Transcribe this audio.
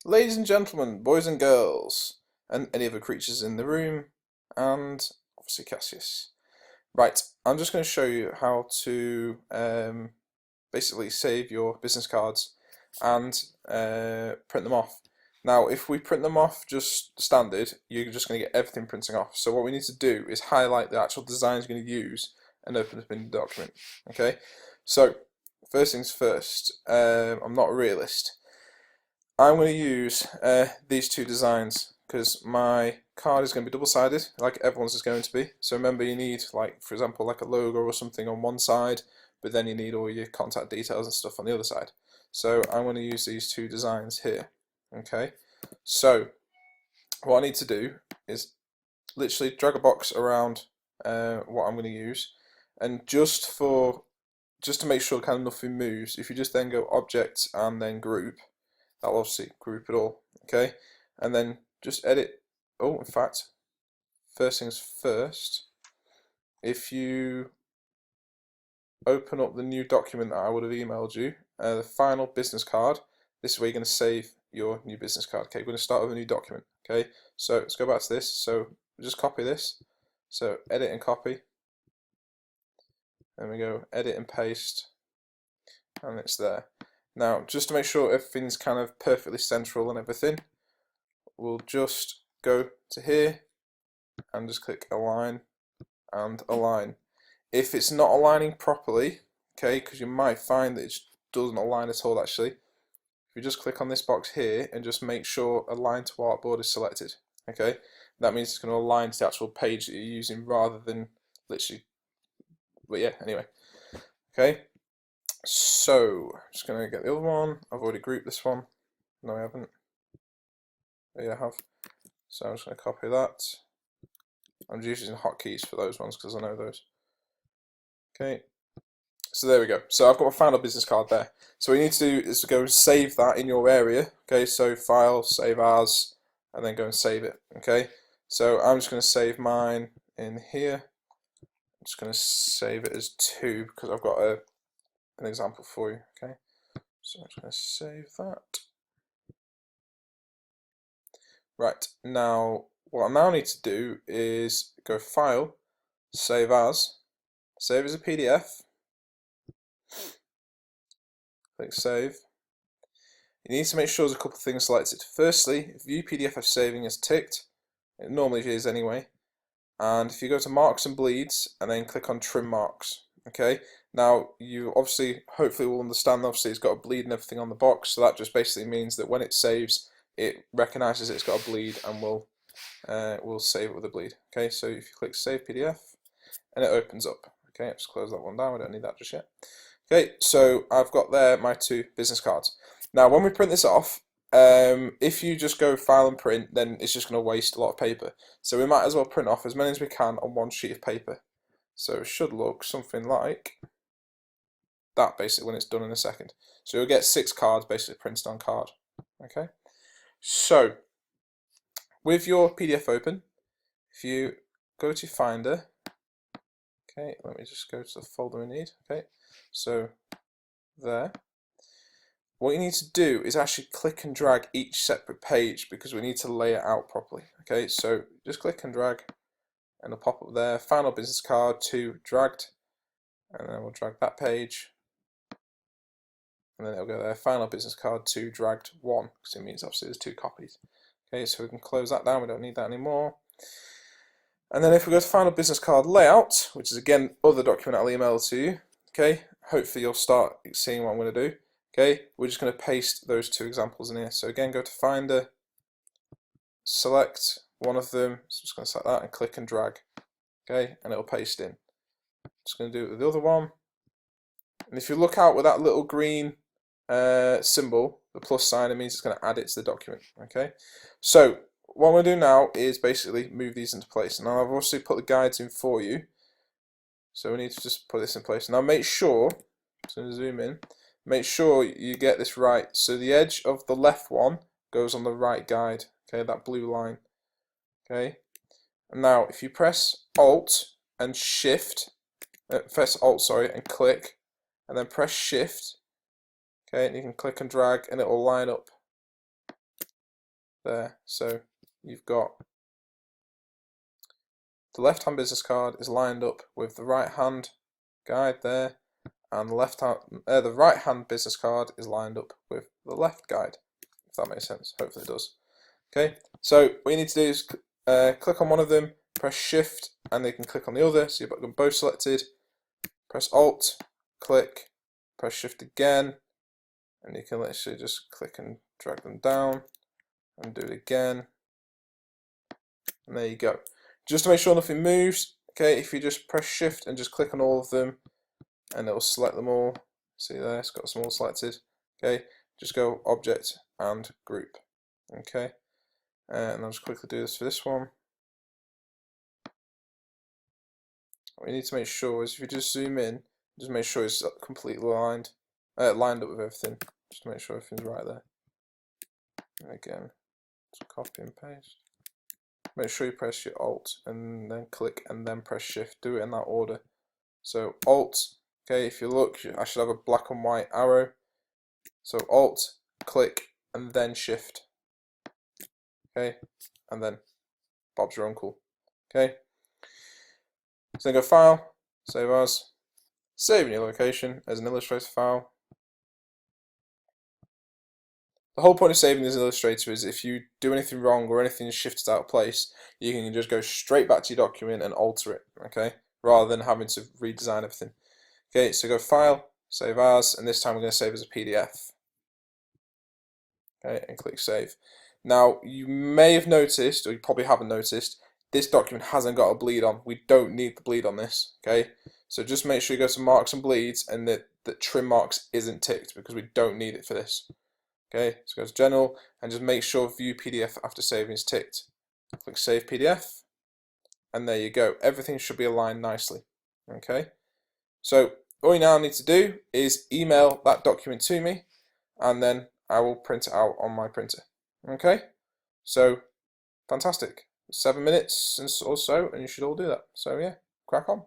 Ladies and gentlemen, boys and girls, and any other creatures in the room, and obviously Cassius. Right, I'm just going to show you how to basically save your business cards and print them off. Now, if we print them off just standard, you're just going to get everything printing off. So what we need to do is highlight the actual designs you're going to use and open up in the document. Okay, so first things first, I'm not a realist. I'm going to use these two designs because my card is going to be double-sided, like everyone's is going to be. So remember, you need, like, for example, like a logo or something on one side, but then you need all your contact details and stuff on the other side. So I'm going to use these two designs here. Okay, so what I need to do is literally drag a box around what I'm going to use, and just to make sure kind of nothing moves, if you just then go Object and then Group, that'll obviously group it all. Okay, and then just edit. Oh, in fact, first things first, if you open up the new document that I would have emailed you, the final business card, this is where you're going to save your new business card. Okay, we're going to start with a new document. Okay, so let's go back to this. So just copy this. So edit and copy. Then we go edit and paste, and it's there. Now, just to make sure everything's kind of perfectly central and everything, we'll just go to here and just click align and align. If it's not aligning properly, okay, because you might find that it doesn't align at all actually, if you just click on this box here and just make sure align to artboard is selected, okay, that means it's going to align to the actual page that you're using rather than literally, but yeah, anyway, okay. So, I'm just going to get the other one. I've already grouped this one. No, I haven't. Yeah, I have. So I'm just going to copy that. I'm just using hotkeys for those ones because I know those. Okay. So there we go. So I've got my final business card there. So what you need to do is to go and save that in your area. Okay, so File, Save As, and then go and save it. Okay. So I'm just going to save mine in here. I'm just going to save it as 2 because I've got an example for you. Okay. So I'm just going to save that. Right, now what I now need to do is go File, Save As a PDF, click Save. You need to make sure there's a couple of things selected. Firstly, View PDF as saving is ticked, it normally is anyway, and if you go to Marks and Bleeds and then click on Trim Marks, okay, now you obviously, hopefully will understand, obviously it's got a bleed and everything on the box, so that just basically means that when it saves, it recognises it's got a bleed and will save it with a bleed. Okay, so if you click Save PDF, and it opens up. Okay, let's close that one down, we don't need that just yet. Okay, so I've got there my 2 business cards. Now when we print this off, if you just go File and Print, then it's just going to waste a lot of paper. So we might as well print off as many as we can on one sheet of paper. So it should look something like that basically when it's done in a second. So you'll get 6 cards basically printed on card. Okay, so with your PDF open, if you go to Finder, okay, let me just go to the folder we need. Okay, so there. What you need to do is actually click and drag each separate page because we need to lay it out properly. Okay, so just click and drag and it'll pop up there. Final business card 2 dragged, and then we'll drag that page, and then it'll go there. Final business card 2 dragged 1 because it means obviously there's 2 copies. Okay, so we can close that down, we don't need that anymore. And then if we go to final business card layout, which is again other document I'll email to you, okay, hopefully you'll start seeing what I'm going to do. Okay, we're just going to paste those 2 examples in here. So again, go to Finder, select one of them, so I'm just going to select that and click and drag, okay, and it'll paste in. Just going to do it with the other one, and if you look out with that little green symbol, the plus sign, it means it's going to add it to the document. Okay, so what I'm going to do now is basically move these into place. Now I've obviously put the guides in for you, so we need to just put this in place. Now make sure, so zoom in, make sure you get this right. So the edge of the left one goes on the right guide, okay, that blue line. Okay, and now if you press Alt and Shift, press Alt, sorry, and click, and then press Shift, okay, and you can click and drag and it will line up. there. So you've got the left-hand business card is lined up with the right-hand guide there, and the right-hand business card is lined up with the left guide, if that makes sense. Hopefully it does. Okay, so what you need to do is click on one of them, press Shift, and then you can click on the other, so you've got them both selected. Press Alt, click, press Shift again, and you can literally just click and drag them down, and do it again, and there you go. Just to make sure nothing moves, okay, if you just press Shift and just click on all of them, and it'll select them all. See there, it's got them all selected. Okay, just go Object and Group. Okay, and I'll just quickly do this for this one. What you need to make sure is if you just zoom in, just make sure it's completely lined up with everything. Just to make sure everything's right there. And again, just copy and paste. Make sure you press your Alt and then click and then press Shift. Do it in that order. So Alt, okay, if you look, I should have a black and white arrow. So Alt, click, and then Shift. Okay, and then Bob's your uncle. Okay. So then go File, Save As, save in your location as an Illustrator file. The whole point of saving as an Illustrator is if you do anything wrong or anything is shifted out of place, you can just go straight back to your document and alter it, okay? Rather than having to redesign everything. Okay, so go File, Save As, and this time we're going to save as a PDF. Okay, and click Save. Now, you may have noticed, or you probably haven't noticed, this document hasn't got a bleed on. We don't need the bleed on this, okay? So just make sure you go to Marks and Bleeds and that Trim Marks isn't ticked because we don't need it for this. Okay, so go to General and just make sure View PDF after saving is ticked. Click Save PDF, and there you go. Everything should be aligned nicely. Okay, so all you now need to do is email that document to me, and then I will print it out on my printer. Okay, so fantastic. 7 minutes or so, and you should all do that. So yeah, crack on.